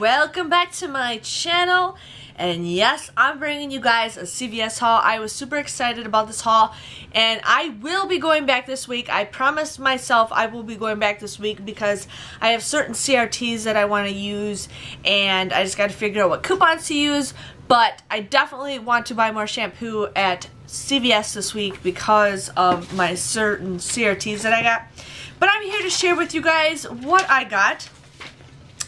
welcome back to my channel. And yes, I'm bringing you guys a CVS haul. I was super excited about this haul, and I will be going back this week. I promised myself I will be going back this week because I have certain CRTs that I want to use, and I just got to figure out what coupons to use. But I definitely want to buy more shampoo at CVS this week because of my certain CRTs that I got. But I'm here to share with you guys what I got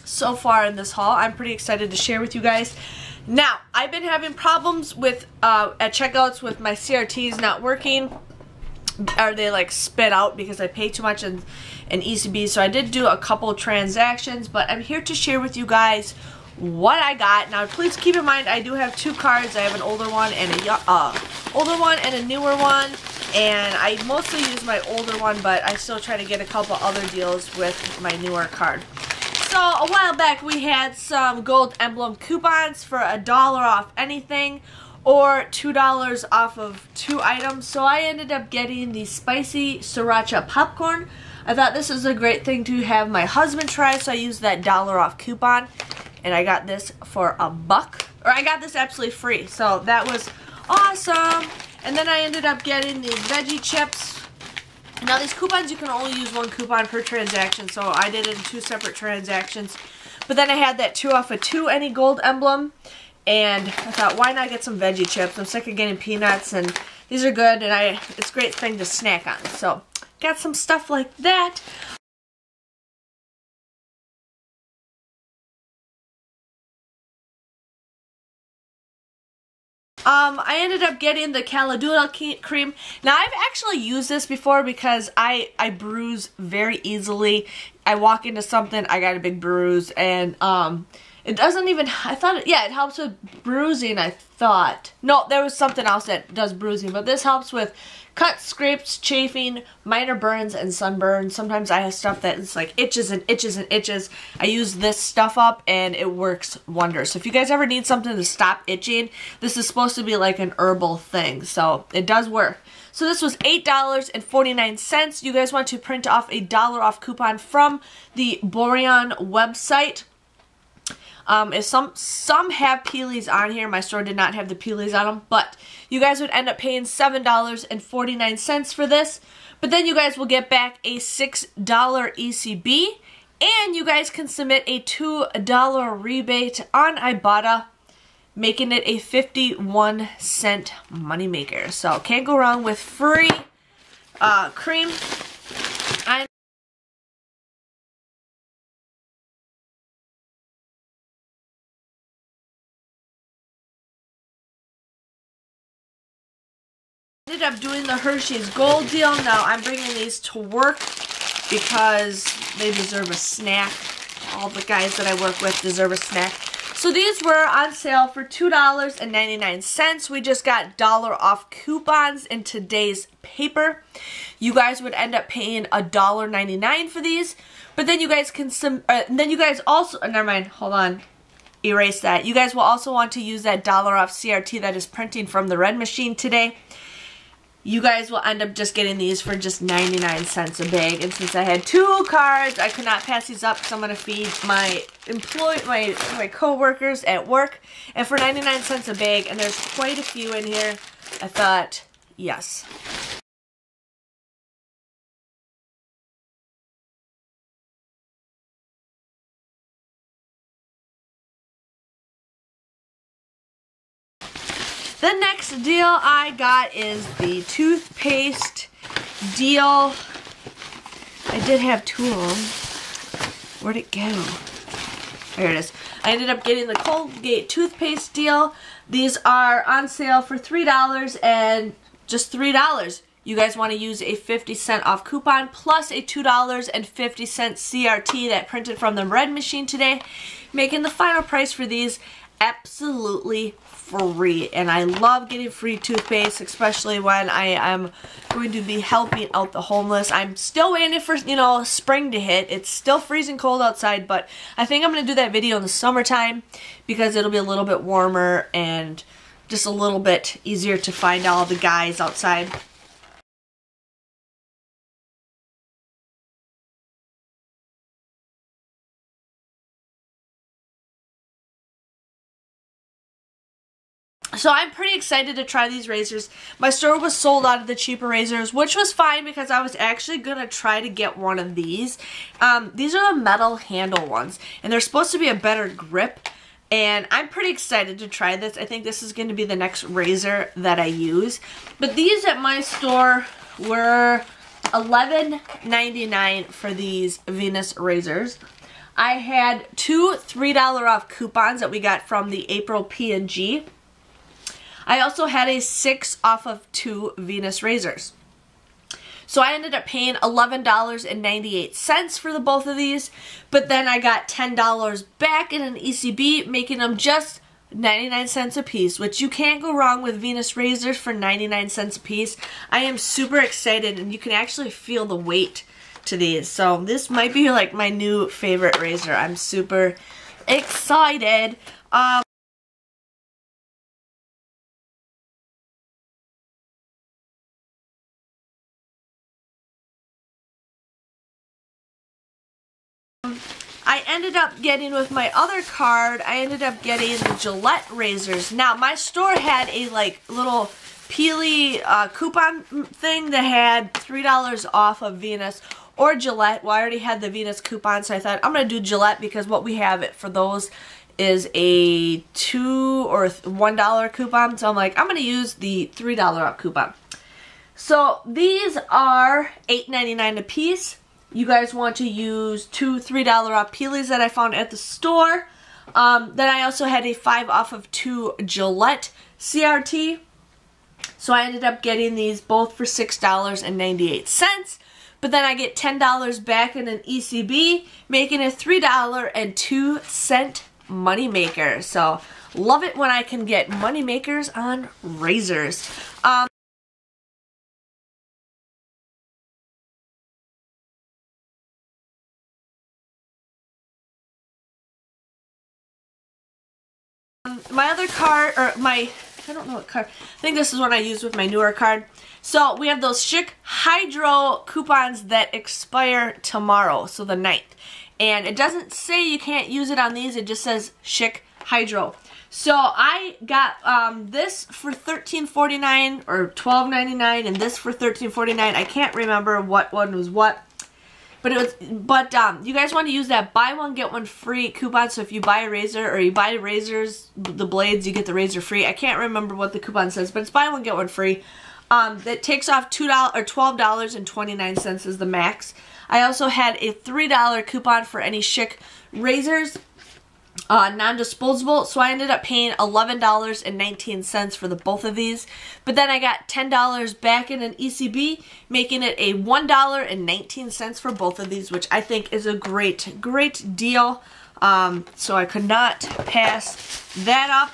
so far in this haul. I'm pretty excited to share with you guys. Now, I've been having problems with at checkouts with my CRTs not working, or they like spit out because I pay too much in ECB. So I did do a couple transactions, but I'm here to share with you guys what I got. Now, please keep in mind I do have two cards. I have an older one and a newer one, and I mostly use my older one, but I still try to get a couple other deals with my newer card. So a while back we had some gold emblem coupons for $1 off anything or $2 off of 2 items. So I ended up getting the spicy sriracha popcorn. I thought this was a great thing to have my husband try, so I used that $1 off coupon, and I got this for $1. Or I got this absolutely free, so that was awesome. And then I ended up getting these veggie chips. Now these coupons, you can only use one coupon per transaction, so I did it in 2 separate transactions. But then I had that 2 off of 2 any gold emblem, and I thought, why not get some veggie chips? I'm sick of getting peanuts, and these are good, and it's a great thing to snack on. So got some stuff like that. I ended up getting the Calendula cream. Now, I've actually used this before because I bruise very easily. I walk into something, I got a big bruise, and it doesn't even, it helps with bruising, I thought. No, there was something else that does bruising, but this helps with cuts, scrapes, chafing, minor burns, and sunburns. Sometimes I have stuff that is like itches and itches and itches. I use this stuff up and it works wonders. So if you guys ever need something to stop itching, this is supposed to be like an herbal thing. So it does work. So this was $8.49. You guys want to print off a $1 off coupon from the Borean website. If some have Peelies on here, my store did not have the Peelies on them, but you guys would end up paying $7.49 for this. But then you guys will get back a $6 ECB, and you guys can submit a $2 rebate on Ibotta, making it a 51-cent moneymaker. So can't go wrong with free cream. Ended up doing the Hershey's Gold deal. Now I'm bringing these to work because they deserve a snack. All the guys that I work with deserve a snack. So these were on sale for $2.99. We just got $1 off coupons in today's paper. You guys would end up paying $1.99 for these, but then you guys can never mind, hold on. Erase that. You guys will also want to use that $1 off CRT that is printing from the red machine today. You guys will end up just getting these for just 99 cents a bag. And since I had 2 cards, I could not pass these up because I'm going to feed my my co-workers at work. And for 99 cents a bag, and there's quite a few in here, I thought, yes. The next deal I got is the toothpaste deal. I did have 2 of them. Where'd it go? There it is. I ended up getting the Colgate toothpaste deal. These are on sale for $3 and just $3. You guys want to use a 50-cent off coupon plus a $2.50 CRT that printed from the red machine today, making the final price for these absolutely free. And I love getting free toothpaste, especially when I am going to be helping out the homeless. I'm still waiting for, spring to hit. It's still freezing cold outside, but I think I'm going to do that video in the summertime because it'll be a little bit warmer and just a little bit easier to find all the guys outside. So I'm pretty excited to try these razors. My store was sold out of the cheaper razors, which was fine because I was actually going to try to get one of these. These are the metal handle ones, and they're supposed to be a better grip. And I'm pretty excited to try this. I think this is going to be the next razor that I use. But these at my store were $11.99 for these Venus razors. I had two $3 off coupons that we got from the April P&G. I also had a 6 off of 2 Venus razors. So I ended up paying $11.98 for the both of these, but then I got $10 back in an ECB, making them just 99 cents a piece, which you can't go wrong with Venus razors for 99 cents a piece. I am super excited, and you can actually feel the weight to these. So this might be like my new favorite razor. I'm super excited. I ended up getting with my other card, I ended up getting the Gillette razors. Now, my store had a like little peely coupon thing that had $3 off of Venus or Gillette. Well, I already had the Venus coupon, so I thought I'm going to do Gillette because what we have it for those is a $2 or $1 coupon. So I'm like, I'm going to use the $3 off coupon. So these are $8.99 a piece. You guys want to use two $3 off peelies that I found at the store. Then I also had a 5 off of 2 Gillette CRT. So I ended up getting these both for $6.98. But then I get $10 back in an ECB, making a $3.02 money maker. So love it when I can get money makers on razors. My other card, or I don't know what card, I think this is one I used with my newer card. So we have those Schick Hydro coupons that expire tomorrow, so the 9th. And it doesn't say you can't use it on these, it just says Schick Hydro. So I got this for $13.49 or $12.99 and this for $13.49. I can't remember what one was what. But you guys want to use that buy one get one free coupon. So if you buy a razor or you buy razors, the blades, you get the razor free. I can't remember what the coupon says, but it's buy one get one free. That takes off $2 or $12.29 is the max. I also had a $3 coupon for any Schick razors, non-disposable. So I ended up paying $11.19 for the both of these. But then I got $10 back in an ECB, making it a $1.19 for both of these, which I think is a great, great deal. So I could not pass that up.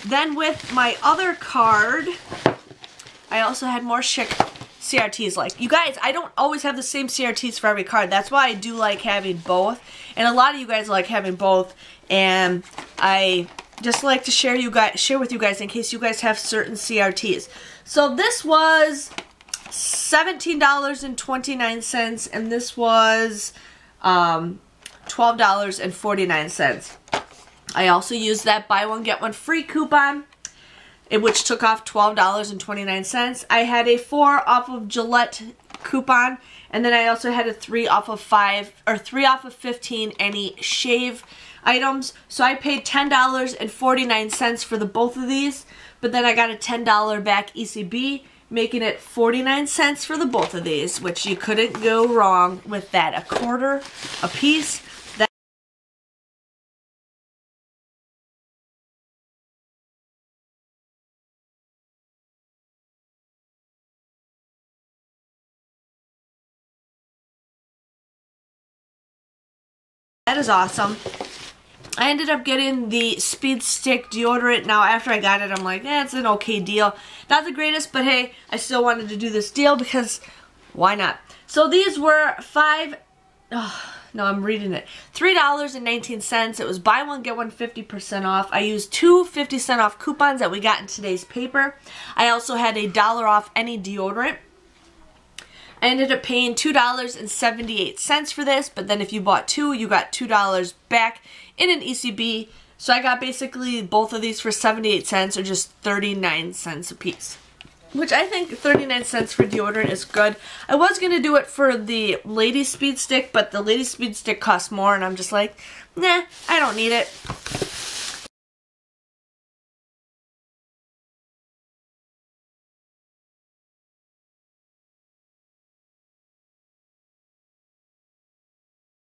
Then with my other card, I also had more Schick CRTs. Like, you guys, I don't always have the same CRTs for every card. That's why I do like having both. And a lot of you guys like having both. And I just like to share with you guys in case you guys have certain CRTs. So this was $17.29 and this was $12.49. I also used that buy one get one free coupon, which took off $12.29. I had a 4 off of Gillette coupon, and then I also had a 3 off of 5 or 3 off of 15 any shave items. So I paid $10.49 for the both of these, but then I got a $10 back ECB, making it 49 cents for the both of these, which you couldn't go wrong with that. A quarter a piece. That is awesome. I ended up getting the Speed Stick deodorant. Now, after I got it, I'm like, it's an okay deal. Not the greatest, but hey, I still wanted to do this deal because why not? So these were No, I'm reading it. $3.19. It was buy one, get one 50% off. I used two 50-cent off coupons that we got in today's paper. I also had $1 off any deodorant. I ended up paying $2.78 for this, but then if you bought two, you got $2 back in an ECB. So I got basically both of these for 78 cents or just 39 cents a piece. Which I think 39 cents for deodorant is good. I was going to do it for the Lady Speed Stick, but the Lady Speed Stick costs more, and I'm just like, nah, I don't need it.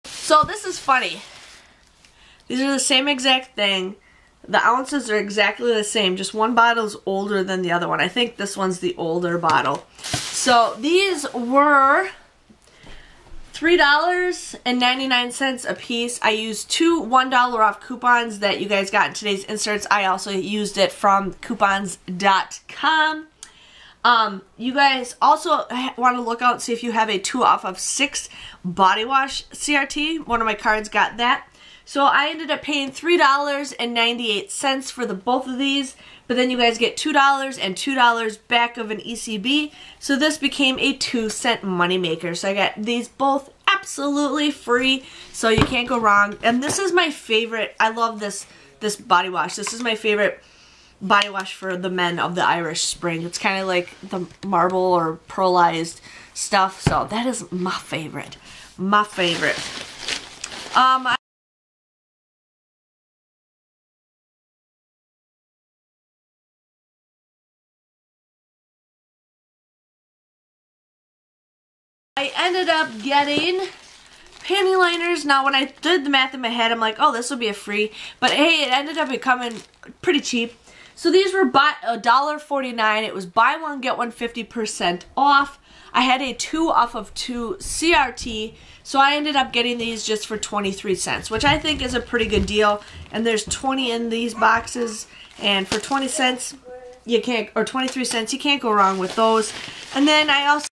So this is funny. These are the same exact thing. The ounces are exactly the same, just one bottle is older than the other one. I think this one's the older bottle. So these were $3.99 a piece. I used two $1 off coupons that you guys got in today's inserts. I also used it from coupons.com. You guys also want to look out and see if you have a 2 off of 6 body wash CRT. One of my cards got that. So I ended up paying $3.98 for both of these, but then you guys get $2 and $2 back of an ECB. So this became a 2-cent moneymaker. So I got these both absolutely free, so you can't go wrong. And this is my favorite. I love this body wash. This is my favorite body wash for the men of the Irish Spring. It's kind of like the marble or pearlized stuff. So that is my favorite. My favorite. I ended up getting panty liners. Now, when I did the math in my head, I'm like, oh, this will be a free. But hey, it ended up becoming pretty cheap. So these were $1.49. It was buy one, get one 50% off. I had a 2 off of 2 CRT. So I ended up getting these just for 23 cents, which I think is a pretty good deal. And there's 20 in these boxes. And for 20 cents, you can't, or 23 cents, you can't go wrong with those. And then I also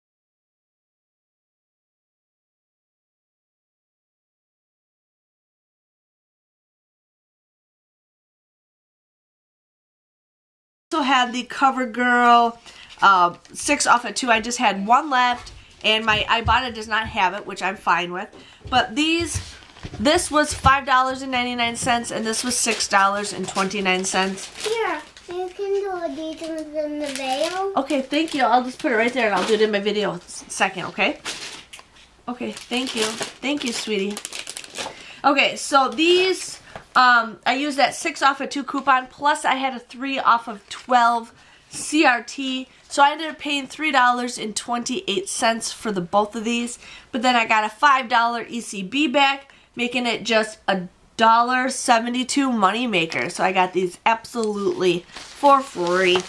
had the CoverGirl 6 off of 2. I just had one left, and my Ibotta does not have it, which I'm fine with. But this was $5.99, and this was $6.29. Here, you can do these ones in the veil. Okay, thank you. I'll just put it right there, and I'll do it in my video second, okay? Okay, thank you. Thank you, sweetie. Okay, so these... I used that 6 off of 2 coupon, plus I had a 3 off of 12 CRT. So I ended up paying $3.28 for both of these. But then I got a $5 ECB back, making it just a $1.72 moneymaker. So I got these absolutely for free.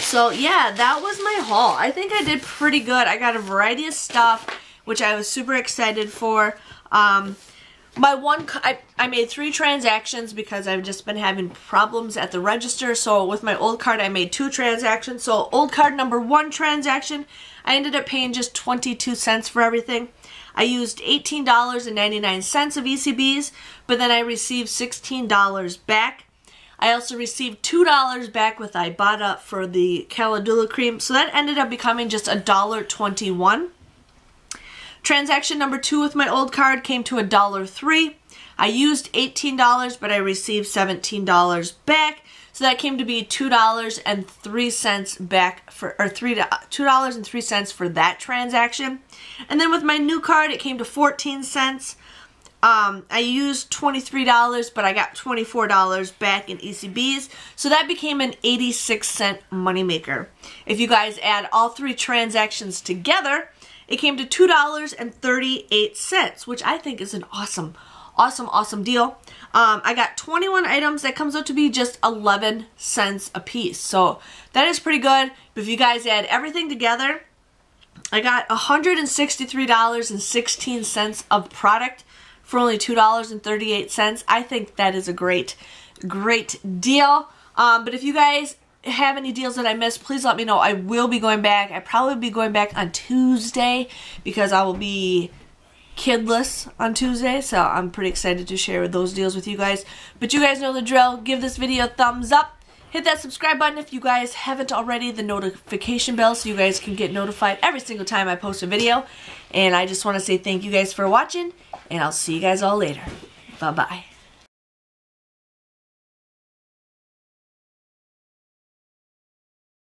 So yeah, that was my haul. I think I did pretty good. I got a variety of stuff, which I was super excited for. I made 3 transactions because I've just been having problems at the register. So with my old card, I made 2 transactions. So old card number 1 transaction, I ended up paying just 22 cents for everything. I used $18.99 of ECBs, but then I received $16 back. I also received $2 back with Ibotta for the Calendula cream, so that ended up becoming just $1.21. Transaction number 2 with my old card came to $1.03. I used $18, but I received $17 back, so that came to be $2.03 back for, or $2.03 for that transaction. And then with my new card, it came to 14 cents. I used $23, but I got $24 back in ECBs, so that became an 86-cent moneymaker. If you guys add all 3 transactions together, it came to $2.38, which I think is an awesome deal. I got 21 items. That comes out to be just 11 cents a piece, so that is pretty good. But if you guys add everything together, I got $163.16 of product for only $2.38. I think that is a great deal. But if you guys have any deals that I missed, please let me know. I will be going back. I'll probably be going back on Tuesday because I will be kidless on Tuesday, so I'm pretty excited to share those deals with you guys. But you guys know the drill. Give this video a thumbs up. Hit that subscribe button if you guys haven't already, the notification bell, so you guys can get notified every single time I post a video. And I just want to say thank you guys for watching, and I'll see you guys all later. Bye-bye.